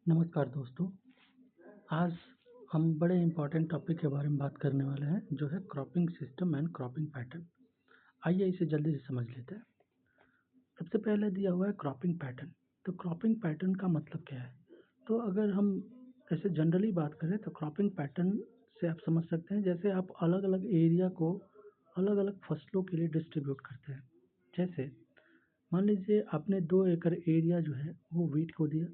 नमस्कार दोस्तों। आज हम बड़े इम्पोर्टेंट टॉपिक के बारे में बात करने वाले हैं, जो है cropping system and cropping pattern. आइए इसे जल्दी से समझ लेते हैं। सबसे पहले दिया हुआ है क्रॉपिंग पैटर्न। तो क्रॉपिंग पैटर्न का मतलब क्या है? तो अगर हम ऐसे जनरली बात करें तो क्रॉपिंग पैटर्न से आप समझ सकते हैं, जैसे आप अलग-अलग एरिया को अलग-अलग फसलों के लिए डिस्ट्रीब्यूट करते हैं। जैसे मान लीजिए आपने 2 एकड़ एरिया जो है वो व्हीट को दिया,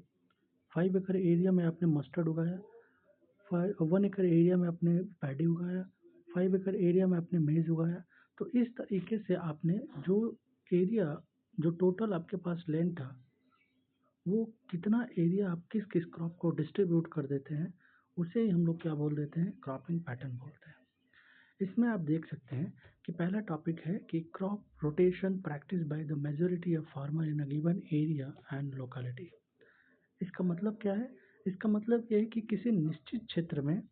5 एकड़ एरिया में आपने मस्टर्ड उगाया, 1 एकड़ एरिया में आपने पैडी उगाया, 5 एकड़ एरिया में आपने मेज़ उगाया। तो इस तरीके से आपने जो एरिया जो टोटल आपके पास लैंड था, वो कितना एरिया आप किस-किस क्रॉप को डिस्ट्रीब्यूट कर देते हैं, उसे ही हम लोग क्या बोल देते हैं, क्रॉपिंग पैटर्न बोलते हैं। इसमें आप देख सकते हैं कि पहला टॉपिक है कि crop rotation practice by the majority of farmer in a given area and locality. इसका मतलब क्या है? इसका मतलब ये है कि किसी निश्चित क्षेत्र में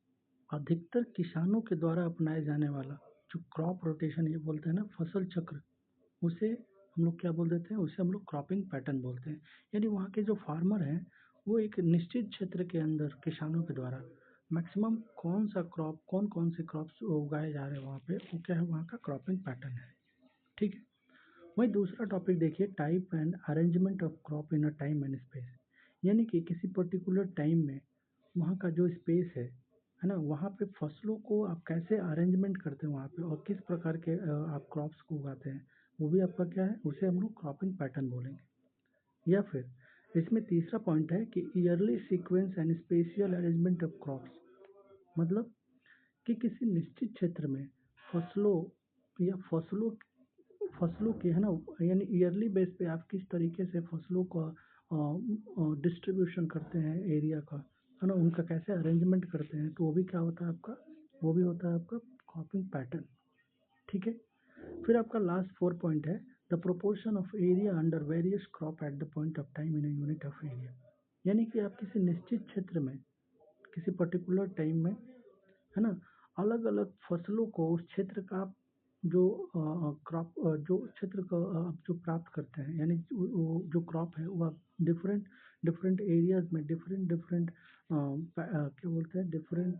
अधिकतर किसानों के द्वारा अपनाए जाने वाला जो क्रॉप रोटेशन ये बोलते हैं ना, फसल चक्र, उसे हम लोग क्या बोल देते हैं? उसे हम लोग क्रॉपिंग पैटर्न बोलते हैं। यानी वहाँ के जो फार्मर हैं, वो एक निश्चित क्षेत्र के अंदर किसानों के द्वारा मैक्सिमम कौन-सा क्रॉप, कौन-कौन से क्रॉप्स उगाए जा रहे हैं वहाँ पे, वो क्या है, वहाँ का क्रॉपिंग पैटर्न है। ठीक है? वहीं दूसरा टॉपिक देखिए, type and arrangement of crop in a time and space. यानी कि किसी पर्टिकुलर टाइम में वहाँ का जो स्पेस है ना? वहाँ पे फसलों को आप कैसे अरेंजमेंट करते हैं वहाँ पे, और किस प्रकार के आप क्रॉप्स को उगाते हैं, वो भी आपका क्या है, उसे हम लोग क्रॉपिंग पैटर्न बोलेंगे। या फिर इसमें तीसरा पॉइंट है कि yearly sequence and spatial arrangement of crops. मतलब कि किसी निश्चित क्षेत्र में फसलों या फसलों की, है ना, यानी ईयरली बेस पे आप किस तरीके से फसलों का डिस्ट्रीब्यूशन करते हैं एरिया का, है ना, उनका कैसे अरेंजमेंट करते हैं, तो वो भी क्या होता है आपका, वो भी होता है आपका क्रॉपिंग पैटर्न। ठीक है? फिर आपका लास्ट 4 पॉइंट है the proportion of area under various crop at the point of time in a unit of area. यानी कि आप किसी निश्चित क्षेत्र में, किसी पर्टिकुलर टाइम में, है ना, अलग-अलग फसलों को उस क्षेत्र का आप जो क्रॉप जो क्षेत्र का आप जो प्राप्त करते हैं, यानी वो जो क्रॉप है वो आप डिफरेंट डिफरेंट एरियाज़ में डिफरेंट क्या बोलते हैं, डिफरेंट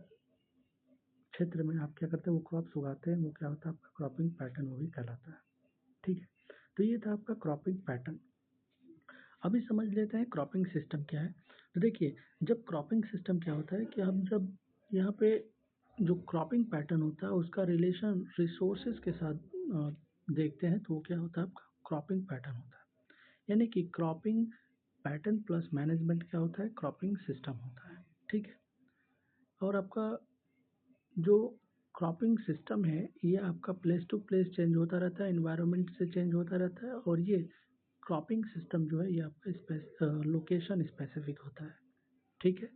क्षेत्र में आप क्या करते हैं, वो क्रॉप्स उगाते हैं, वो क्या होता है आपका क्रॉपिंग पैटर्न, वो भी कहलाता है। ठीक है? तो ये था आपका क्रॉपिंग पैटर्न। अभी समझ लेते हैं क्रॉपिंग सिस्टम क्या है। तो देखिए, जब क्रॉपिंग सिस्टम क्या होता है कि हम जब यहाँ पे जो क्रॉपिंग पैटर्न होता है उसका रिलेशन रिसोर्सेज के साथ देखते हैं, तो वो क्या होता है, आपका क्रॉपिंग पैटर्न होता है। यानी कि क्रॉपिंग पैटर्न प्लस मैनेजमेंट क्या होता है, क्रॉपिंग सिस्टम होता है। ठीक है? और आपका जो क्रॉपिंग सिस्टम है, ये आपका प्लेस टू प्लेस चेंज होता रहता है, एनवायरनमेंट से चेंज होता रहता है, और ये क्रॉपिंग सिस्टम जो है ये आपका लोकेशन स्पेसिफिक होता है। ठीक है?